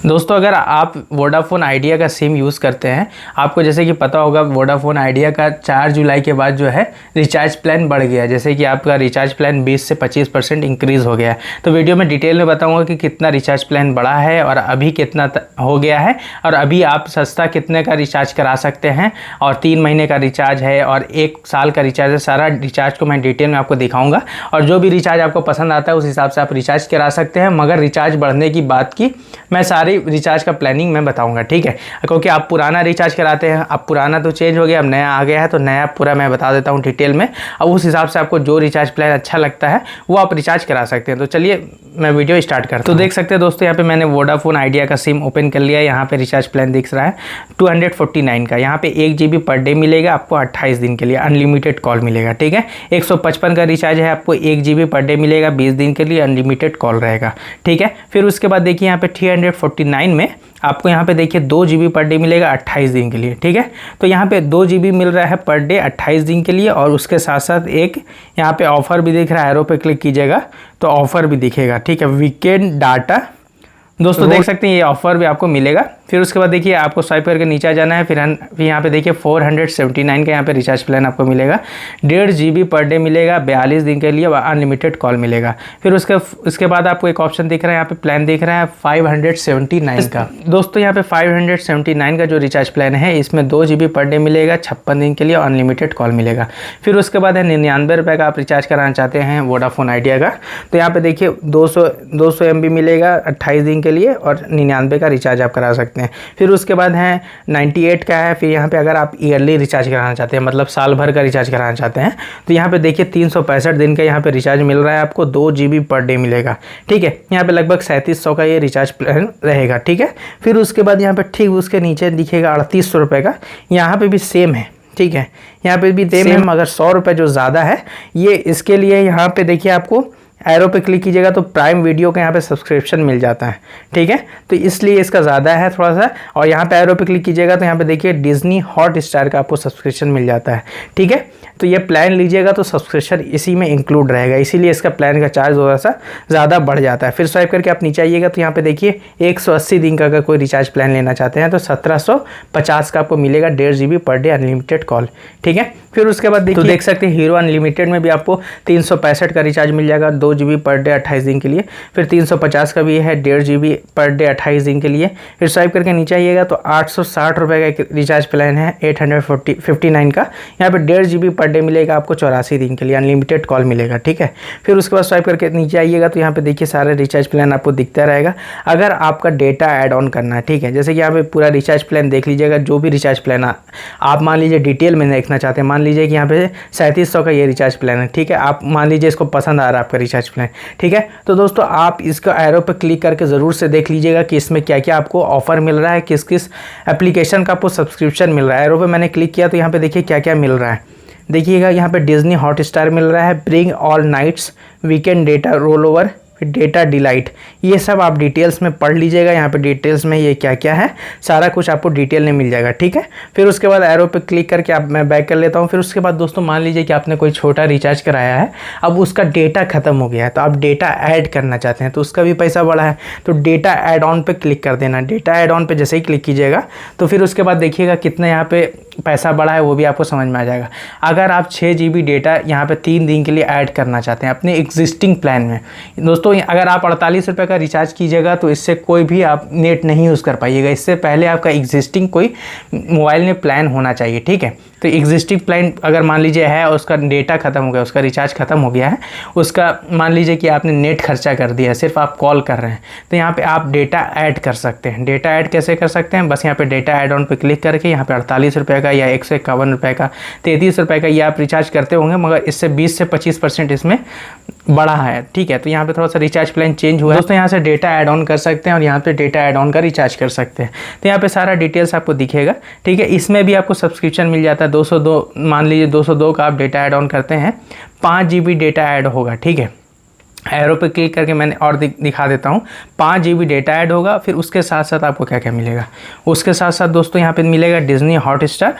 दोस्तों अगर आप वोडाफोन आइडिया का सिम यूज़ करते हैं, आपको जैसे कि पता होगा वोडाफोन आइडिया का 4 जुलाई के बाद जो है रिचार्ज प्लान बढ़ गया, जैसे कि आपका रिचार्ज प्लान 20 से 25% इंक्रीज़ हो गया है। तो वीडियो में डिटेल में बताऊंगा कि कितना रिचार्ज प्लान बढ़ा है और अभी कितना हो गया है, और अभी आप सस्ता कितने का रिचार्ज करा सकते हैं, और 3 महीने का रिचार्ज है और 1 साल का रिचार्ज है। सारा रिचार्ज को मैं डिटेल में आपको दिखाऊँगा, और जो भी रिचार्ज आपको पसंद आता है उस हिसाब से आप रिचार्ज करा सकते हैं। मगर रिचार्ज बढ़ने की बात की मैं सारी रिचार्ज का प्लानिंग मैं बताऊंगा, ठीक है, क्योंकि आप पुराना रिचार्ज कराते हैं, अब पुराना तो चेंज हो गया, अब नया आ गया है, तो नया पूरा मैं बता देता हूं डिटेल में। अब उस हिसाब से आपको जो रिचार्ज प्लान अच्छा लगता है वो आप रिचार्ज करा सकते हैं। तो चलिए मैं वीडियो स्टार्ट करता हूं। तो देख सकते हैं दोस्तों, यहाँ पे मैंने वोडाफोन आइडिया का सिम ओपन कर लिया है। यहाँ पे रिचार्ज प्लान दिख रहा है 249 का। यहाँ पे 1 GB पर डे मिलेगा आपको 28 दिन के लिए, अनलिमिटेड कॉल मिलेगा, ठीक है। 155 का रिचार्ज है, आपको 1 GB पर डे मिलेगा, 20 दिन के लिए अनलिमिटेड कॉल रहेगा, ठीक है। फिर उसके बाद देखिए यहाँ पे 349 में आपको यहाँ पे देखिए 2 GB पर डे मिलेगा 28 दिन के लिए, ठीक है। तो यहाँ पे 2 GB मिल रहा है पर डे 28 दिन के लिए, और उसके साथ साथ एक यहाँ पे ऑफर भी दिख रहा है, एरो पे क्लिक कीजिएगा तो ऑफर भी दिखेगा, ठीक है, वीकेंड डाटा। दोस्तों देख सकते हैं ये ऑफर भी आपको मिलेगा। फिर उसके बाद देखिए आपको स्वाइप करके नीचे जाना है, फिर यहाँ पे देखिए 479 का यहाँ पे रिचार्ज प्लान आपको मिलेगा, 1.5 GB पर डे मिलेगा, 42 दिन के लिए अनलिमिटेड कॉल मिलेगा। फिर उसके बाद आपको एक ऑप्शन दिख रहा है, यहाँ पे प्लान दिख रहा है 579 का। दोस्तों यहाँ पे 579 का जो रिचार्ज प्लान है, इसमें 2 GB पर डे मिलेगा, 56 दिन के लिए अनलिमिटेड कॉल मिलेगा। फिर उसके बाद है 99 रुपये का आप रिचार्ज कराना चाहते हैं वोडाफोन आइडिया का, तो यहाँ पे देखिए 200 MB मिलेगा 28 दिन के लिए, और 99 का रिचार्ज आप करा सकते हैं। फिर उसके बाद है 98 का है। फिर यहाँ पे अगर आप ईयरली रिचार्ज कराना चाहते हैं, मतलब साल भर का रिचार्ज कराना चाहते हैं, तो यहाँ पे देखिए 365 दिन का यहाँ पे रिचार्ज मिल रहा है आपको, 2 GB पर डे मिलेगा, ठीक है। यहाँ पे लगभग 3700 का ये रिचार्ज प्लान रहेगा, ठीक है। फिर उसके बाद यहाँ पे ठीक उसके नीचे दिखेगा 3800 रुपये का, यहाँ पे भी सेम है, ठीक है, यहाँ पे भी सेम है, मगर 100 रुपये जो ज़्यादा है ये इसके लिए। यहाँ पे देखिए आपको एरो पे क्लिक कीजिएगा तो प्राइम वीडियो का यहाँ पे सब्सक्रिप्शन मिल जाता है, ठीक है, तो इसलिए इसका ज़्यादा है थोड़ा सा। और यहाँ पे एरो पे क्लिक कीजिएगा तो यहाँ पे देखिए डिज्नी हॉटस्टार का आपको सब्सक्रिप्शन मिल जाता है, ठीक है। तो ये प्लान लीजिएगा तो सब्सक्रिप्शन इसी में इंक्लूड रहेगा, इसीलिए इसका प्लान का चार्ज थोड़ा सा ज़्यादा बढ़ जाता है। फिर स्वाइप करके आप नीचे आइएगा तो यहाँ पे देखिए 180 दिन का अगर कोई रिचार्ज प्लान लेना चाहते हैं तो 1750 का आपको मिलेगा, 1.5 GB per day unlimited call, ठीक है। फिर उसके बाद देखिए देख सकते हैं हीरो अनलिमिटेड में भी आपको 365 का रिचार्ज मिल जाएगा, 2 GB पर डे 28 दिन के लिए। फिर 350 का भी है, 1.5 GB पर डे 28 दिन के लिए। फिर स्वाइप करके नीचे आइएगा तो 860 रुपये का एक रिचार्ज प्लान है 859 का, यहाँ पे 1.5 GB पर डे मिलेगा आपको 84 दिन के लिए, अनलिमिटेड कॉल मिलेगा, ठीक है। फिर उसके बाद स्वाइप करके नीचे आइएगा तो यहाँ पे देखिए सारे रिचार्ज प्लान आपको दिखता रहेगा। अगर आपका डेटा ऐड ऑन करना है, ठीक है, जैसे कि यहाँ पे पूरा रिचार्ज प्लान देख लीजिएगा, जो भी रिचार्ज प्लान आप मान लीजिए डिटेल में देखना चाहते हैं, मान लीजिए कि यहाँ पे 3700 का ये रिचार्ज प्लान है, ठीक है, आप मान लीजिए इसको पसंद आ रहा है आपका रिचार्ज प्लान, ठीक है। तो दोस्तों आप इसका एरो पे क्लिक करके ज़रूर से देख लीजिएगा कि इसमें क्या क्या आपको ऑफर मिल रहा है, किस किस एप्लीकेशन का आपको सब्सक्रिप्शन मिल रहा है। एरो पे मैंने क्लिक किया तो यहाँ पे देखिए क्या क्या मिल रहा है, देखिएगा यहाँ पे डिज्नी हॉटस्टार मिल रहा है, bring all nights, weekend data roll over, फिर डेटा डिलाइट, ये सब आप डिटेल्स में पढ़ लीजिएगा। यहाँ पे डिटेल्स में ये क्या क्या है सारा कुछ आपको डिटेल में मिल जाएगा, ठीक है। फिर उसके बाद एरो पे क्लिक करके आप मैं बैक कर लेता हूँ। फिर उसके बाद दोस्तों मान लीजिए कि आपने कोई छोटा रिचार्ज कराया है, अब उसका डेटा खत्म हो गया है, तो आप डेटा ऐड करना चाहते हैं, तो उसका भी पैसा बढ़ा है, तो डेटा ऐड ऑन पे क्लिक कर देना। डेटा ऐड ऑन पे जैसे ही क्लिक कीजिएगा तो फिर उसके बाद देखिएगा कितना यहाँ पे पैसा बढ़ा है, वो भी आपको समझ में आ जाएगा। अगर आप 6 GB डेटा यहाँ पे 3 दिन के लिए ऐड करना चाहते हैं अपने एग्जिस्टिंग प्लान में, दोस्तों अगर आप 48 रुपये का रिचार्ज कीजिएगा तो इससे कोई भी आप नेट नहीं यूज़ कर पाइएगा, इससे पहले आपका एग्जिस्टिंग कोई मोबाइल में प्लान होना चाहिए, ठीक है। तो एग्जिस्टिंग प्लान अगर मान लीजिए है, उसका डेटा खत्म हो गया, उसका रिचार्ज खत्म हो गया है, उसका मान लीजिए कि आपने नेट खर्चा कर दिया है, सिर्फ आप कॉल कर रहे हैं, तो यहाँ पे आप डेटा ऐड कर सकते हैं। डेटा ऐड कैसे कर सकते हैं, बस यहाँ पे डेटा ऐड ऑन पे क्लिक करके यहाँ पे 48 रुपये का या 151 रुपये का, 33 रुपये का ये आप रिचार्ज करते होंगे, मगर इससे 20 से 25% इसमें बढ़ा है, ठीक है। तो यहाँ पे थोड़ा सा रिचार्ज प्लान चेंज हुआ है दोस्तों, यहाँ से डेटा ऐड ऑन कर सकते हैं और यहाँ पे डेटा ऐड ऑन का रिचार्ज कर सकते हैं। तो यहाँ पे सारा डिटेल्स आपको दिखेगा, ठीक है। इसमें भी आपको सब्सक्रिप्शन मिल जाता है 202, मान लीजिए 202 का आप डेटा ऐड ऑन करते हैं, 5 GB डेटा ऐड होगा, ठीक है। एरो पे क्लिक करके मैंने और दिखा देता हूँ, 5 GB डेटा ऐड होगा। फिर उसके साथ साथ आपको क्या क्या मिलेगा, उसके साथ साथ दोस्तों यहाँ पे मिलेगा Disney Hotstar,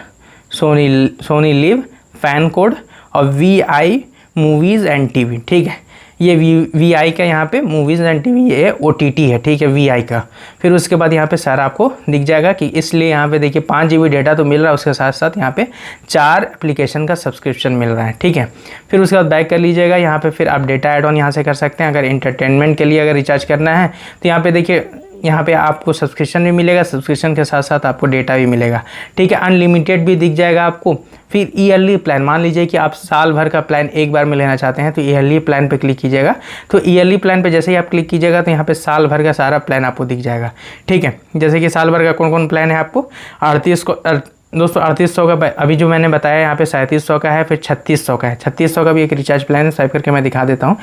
Sony Liv, fan code और VI मूवीज़ एंड TV, ठीक है। ये VI का यहाँ पे मूवीज़ एंड टीवी, ये OTT है, ठीक है, VI का। फिर उसके बाद यहाँ पे सारा आपको दिख जाएगा कि इसलिए यहाँ पे देखिए 5 GB डेटा तो मिल रहा है, उसके साथ साथ यहाँ पे 4 एप्लीकेशन का सब्सक्रिप्शन मिल रहा है, ठीक है। फिर उसके बाद बैक कर लीजिएगा, यहाँ पे फिर आप डेटा ऐड ऑन यहाँ से कर सकते हैं। अगर इंटरटेनमेंट के लिए अगर रिचार्ज करना है तो यहाँ पे देखिए, यहाँ पे आपको सब्सक्रिप्शन भी मिलेगा, सब्सक्रिप्शन के साथ साथ आपको डेटा भी मिलेगा, ठीक है। अनलिमिटेड भी दिख जाएगा आपको। फिर ईयरली प्लान, मान लीजिए कि आप साल भर का प्लान एक बार में लेना चाहते हैं तो ईयरली प्लान पे क्लिक कीजिएगा। तो ईयरली प्लान पे जैसे ही आप क्लिक कीजिएगा तो यहाँ पे साल भर का सारा प्लान आपको दिख जाएगा, ठीक है। जैसे कि साल भर का कौन कौन प्लान है आपको, 3800 का अभी जो मैंने बताया यहाँ पे 3700 का है, फिर 3600 का है। 3600 का भी एक रिचार्ज प्लान है, स्वाइप करके मैं दिखा देता हूँ।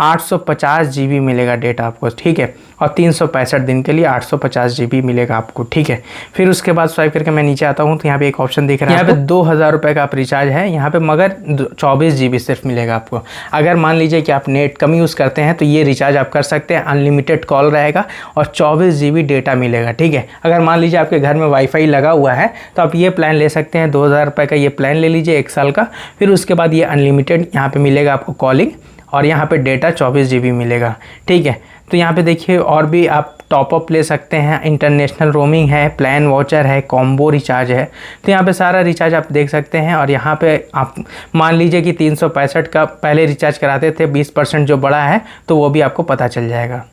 850 GB मिलेगा डेटा आपको, ठीक है, और 365 दिन के लिए 850 GB मिलेगा आपको, ठीक है। फिर उसके बाद स्वाइप करके मैं नीचे आता हूँ तो यहाँ पे एक ऑप्शन दिख रहा है, यहाँ पे 2000 रुपये का आप रिचार्ज है यहाँ पे, मगर 24 GB सिर्फ मिलेगा आपको। अगर मान लीजिए कि आप नेट कम यूज़ करते हैं तो ये रिचार्ज आप कर सकते हैं, अनलिमिटेड कॉल रहेगा और 24 GB डेटा मिलेगा, ठीक है। अगर मान लीजिए आपके घर में वाईफाई लगा हुआ है तो आप ये प्लान ले सकते हैं, 2000 रुपये का ये प्लान ले लीजिए 1 साल का। फिर उसके बाद ये अनलिमिटेड यहाँ पे मिलेगा आपको कॉलिंग, और यहाँ पे डेटा 24 GB मिलेगा, ठीक है। तो यहाँ पे देखिए और भी आप टॉपअप ले सकते हैं, इंटरनेशनल रोमिंग है, प्लान वाउचर है, कॉम्बो रिचार्ज है। तो यहाँ पे सारा रिचार्ज आप देख सकते हैं। और यहाँ पे आप मान लीजिए कि 365 का पहले रिचार्ज कराते थे, 20% जो बड़ा है तो वो भी आपको पता चल जाएगा।